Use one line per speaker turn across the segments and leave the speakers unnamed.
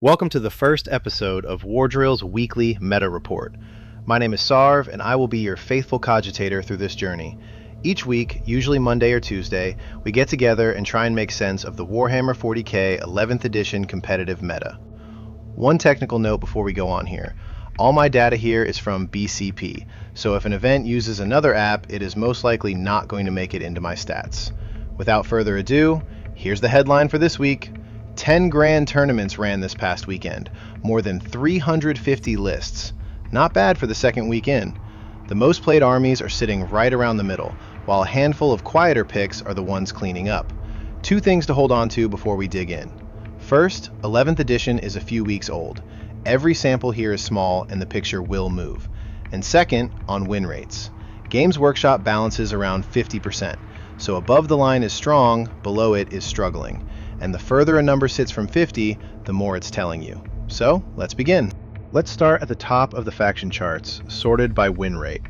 Welcome to the first episode of Wardrill's weekly meta report. My name is Sarv, and I will be your faithful cogitator through this journey. Each week, usually Monday or Tuesday, we get together and try and make sense of the Warhammer 40k 11th edition competitive meta. One technical note before we go on here. All my data here is from BCP, so if an event uses another app, it is most likely not going to make it into my stats. Without further ado, here's the headline for this week. 10 grand tournaments ran this past weekend, more than 350 lists. Not bad for the second week in. The most played armies are sitting right around the middle, while a handful of quieter picks are the ones cleaning up. Two things to hold on to before we dig in. First, 11th edition is a few weeks old. Every sample here is small and the picture will move. And second, on win rates. Games Workshop balances around 50%, so above the line is strong, below it is struggling. And the further a number sits from 50, the more it's telling you. So, let's begin. Let's start at the top of the faction charts, sorted by win rate.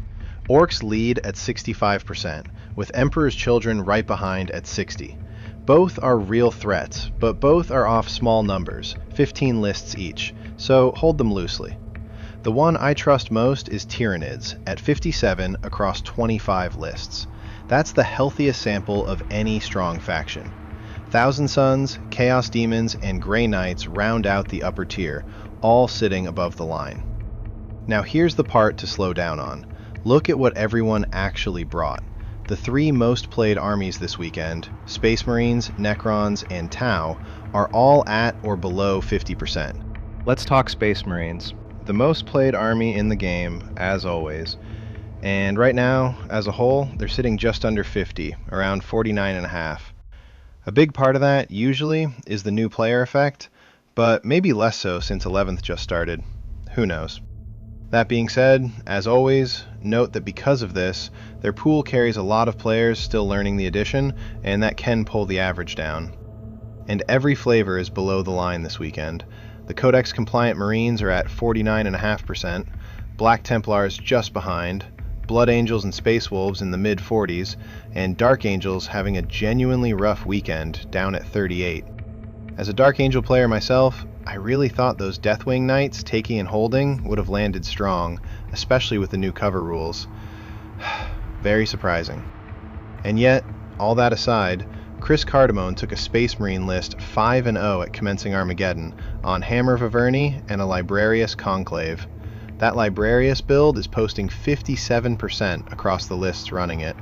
Orcs lead at 65%, with Emperor's Children right behind at 60%. Both are real threats, but both are off small numbers, 15 lists each, so hold them loosely. The one I trust most is Tyranids, at 57 across 25 lists. That's the healthiest sample of any strong faction. Thousand Sons, Chaos Demons, and Grey Knights round out the upper tier, all sitting above the line. Now here's the part to slow down on. Look at what everyone actually brought. The three most played armies this weekend, Space Marines, Necrons, and Tau, are all at or below 50%. Let's talk Space Marines. The most played army in the game, as always. And right now, as a whole, they're sitting just under 50, around 49.5. A big part of that, usually, is the new player effect, but maybe less so since 11th just started. Who knows? That being said, as always, note that because of this, their pool carries a lot of players still learning the edition, and that can pull the average down. And every flavor is below the line this weekend. The Codex-compliant Marines are at 49.5%, Black Templars just behind, Blood Angels and Space Wolves in the mid-40s, and Dark Angels having a genuinely rough weekend, down at 38. As a Dark Angel player myself, I really thought those Deathwing Knights taking and holding would have landed strong, especially with the new cover rules. Very surprising. And yet, all that aside, Chris Cardamone took a Space Marine list 5-0 at Commencing Armageddon on Hammer of Averni and a Librarius Conclave. That Librarius build is posting 57% across the lists running it.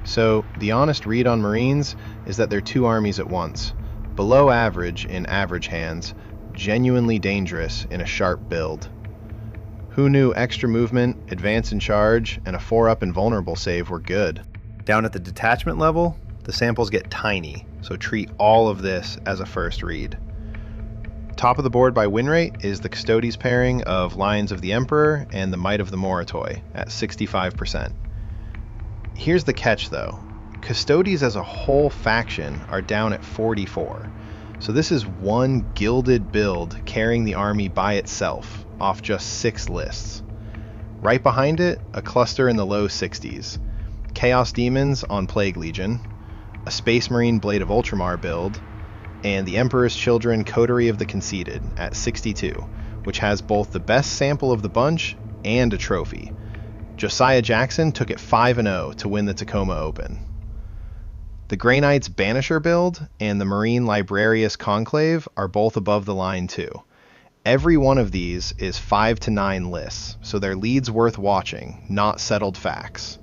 So the honest read on Marines is that they're two armies at once. Below average in average hands, genuinely dangerous in a sharp build. Who knew extra movement, advance and charge, and a 4-up invulnerable save were good? Down at the detachment level, the samples get tiny, so treat all of this as a first read. Top of the board by win rate is the Custodes pairing of Lions of the Emperor and the Might of the Moritoi at 65%. Here's the catch though. Custodes as a whole faction are down at 44. So this is one gilded build carrying the army by itself off just 6 lists. Right behind it, a cluster in the low 60s. Chaos Demons on Plague Legion, a Space Marine Blade of Ultramar build, and the Emperor's Children Coterie of the Conceited at 62, which has both the best sample of the bunch and a trophy. Josiah Jackson took it 5-0 to win the Tacoma Open. The Grey Knights Banisher build and the Marine Librarius Conclave are both above the line too. Every one of these is 5 to 9 lists, so they're leads worth watching, not settled facts.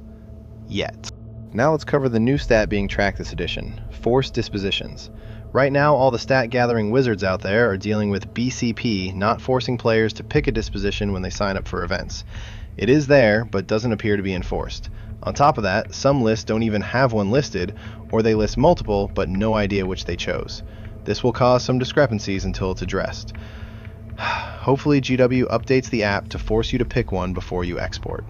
Yet. Now let's cover the new stat being tracked this edition, Force Dispositions. Right now, all the stat-gathering wizards out there are dealing with BCP not forcing players to pick a disposition when they sign up for events. It is there, but doesn't appear to be enforced. On top of that, some lists don't even have one listed, or they list multiple, but no idea which they chose. This will cause some discrepancies until it's addressed. Hopefully GW updates the app to force you to pick one before you export.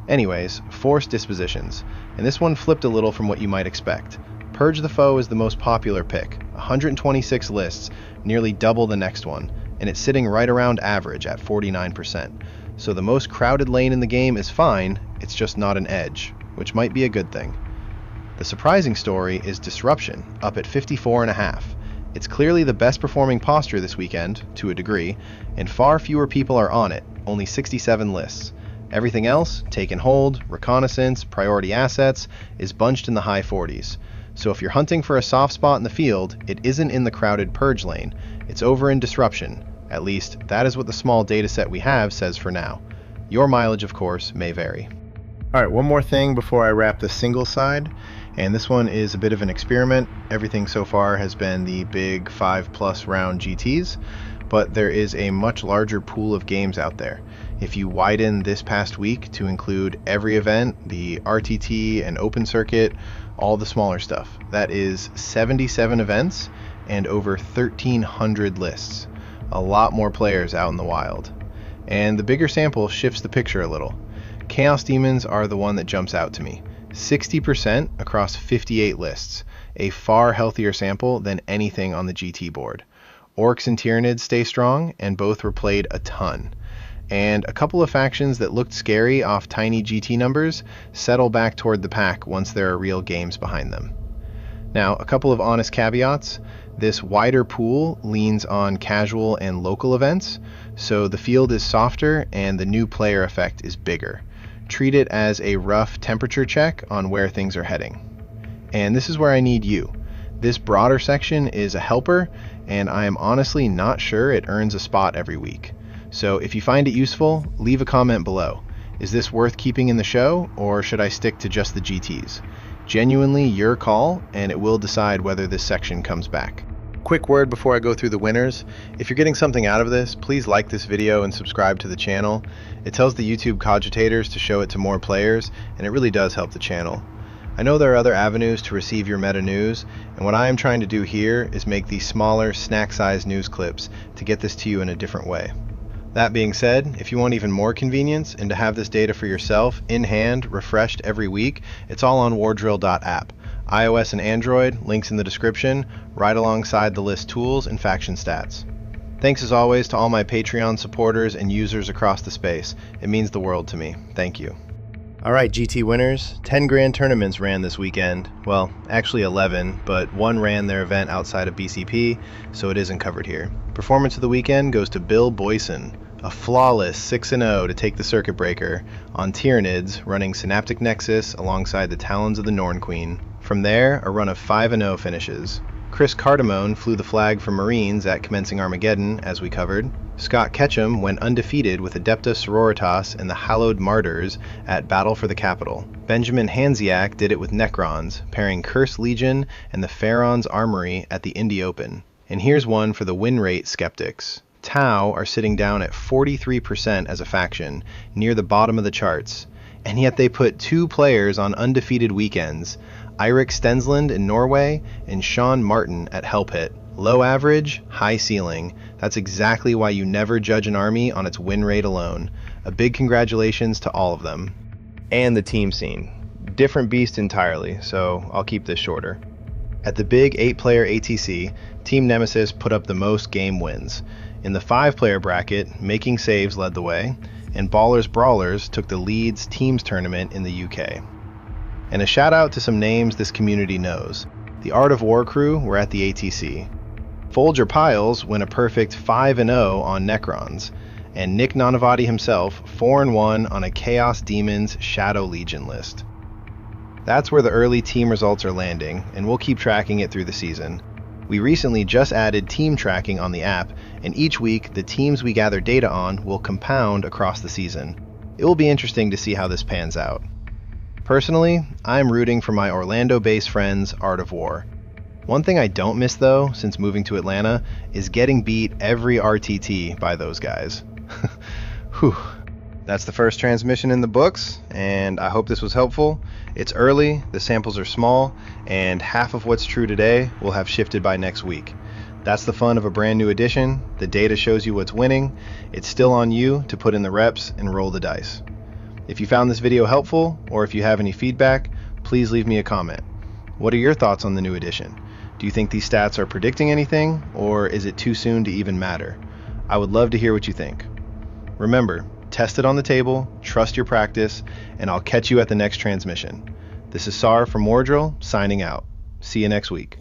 Anyways, forced dispositions, and this one flipped a little from what you might expect. Purge the Foe is the most popular pick, 126 lists, nearly double the next one, and it's sitting right around average at 49%. So the most crowded lane in the game is fine, it's just not an edge, which might be a good thing. The surprising story is Disruption, up at 54.5. It's clearly the best performing posture this weekend, to a degree, and far fewer people are on it, only 67 lists. Everything else, take and hold, reconnaissance, priority assets, is bunched in the high 40s. So if you're hunting for a soft spot in the field, it isn't in the crowded purge lane, it's over in disruption. At least, that is what the small dataset we have says for now. Your mileage, of course, may vary. Alright, one more thing before I wrap the single side, and this one is a bit of an experiment. Everything so far has been the big 5+ round GTs, but there is a much larger pool of games out there. If you widen this past week to include every event, the RTT and open circuit, all the smaller stuff, that is 77 events and over 1,300 lists. A lot more players out in the wild. And the bigger sample shifts the picture a little. Chaos Demons are the one that jumps out to me. 60% across 58 lists, a far healthier sample than anything on the GT board. Orcs and Tyranids stay strong, and both were played a ton. And a couple of factions that looked scary off tiny GT numbers settle back toward the pack once there are real games behind them. Now, a couple of honest caveats. This wider pool leans on casual and local events, so the field is softer and the new player effect is bigger. Treat it as a rough temperature check on where things are heading. And this is where I need you. This broader section is a helper, and I am honestly not sure it earns a spot every week. So if you find it useful, leave a comment below. Is this worth keeping in the show, or should I stick to just the GTs? Genuinely your call, and it will decide whether this section comes back. Quick word before I go through the winners. If you're getting something out of this, please like this video and subscribe to the channel. It tells the YouTube cogitators to show it to more players, and it really does help the channel. I know there are other avenues to receive your meta news, and what I am trying to do here is make these smaller, snack-sized news clips to get this to you in a different way. That being said, if you want even more convenience and to have this data for yourself, in hand, refreshed every week, it's all on wardrill.app. iOS and Android, links in the description, right alongside the list tools and faction stats. Thanks as always to all my Patreon supporters and users across the space. It means the world to me. Thank you. Alright, GT winners, 10 grand tournaments ran this weekend. Well, actually 11, but one ran their event outside of BCP, so it isn't covered here. Performance of the weekend goes to Bill Boyson, a flawless 6-0 to take the circuit breaker on Tyranids, running Synaptic Nexus alongside the Talons of the Norn Queen. From there, a run of 5-0 finishes. Chris Cardamone flew the flag for Marines at Commencing Armageddon, as we covered. Scott Ketchum went undefeated with Adepta Sororitas and the Hallowed Martyrs at Battle for the Capital. Benjamin Hanziak did it with Necrons, pairing Curse Legion and the Pharaon's Armory at the Indy Open. And here's one for the win rate skeptics. Tau are sitting down at 43% as a faction, near the bottom of the charts. And yet they put 2 players on undefeated weekends, Eirik Stensland in Norway and Sean Martin at Hellpit. Low average, high ceiling. That's exactly why you never judge an army on its win rate alone. A big congratulations to all of them. And the team scene. Different beast entirely, so I'll keep this shorter. At the big 8-player ATC, Team Nemesis put up the most game wins. In the 5-player bracket, Making Saves led the way, and Ballers Brawlers took the Leeds Teams tournament in the UK. And a shout out to some names this community knows. The Art of War crew were at the ATC. Folger Piles went a perfect 5-0 on Necrons, and Nick Nanavati himself 4-1 on a Chaos Demons Shadow Legion list. That's where the early team results are landing, and we'll keep tracking it through the season. We recently just added team tracking on the app, and each week the teams we gather data on will compound across the season. It will be interesting to see how this pans out. Personally, I'm rooting for my Orlando-based friends' Art of War. One thing I don't miss though, since moving to Atlanta, is getting beat every RTT by those guys. Whew. That's the first transmission in the books, and I hope this was helpful. It's early, the samples are small, and half of what's true today will have shifted by next week. That's the fun of a brand new edition. The data shows you what's winning. It's still on you to put in the reps and roll the dice. If you found this video helpful, or if you have any feedback, please leave me a comment. What are your thoughts on the new edition? Do you think these stats are predicting anything, or is it too soon to even matter? I would love to hear what you think. Remember, test it on the table, trust your practice, and I'll catch you at the next transmission. This is Sar from Wardrill, signing out. See you next week.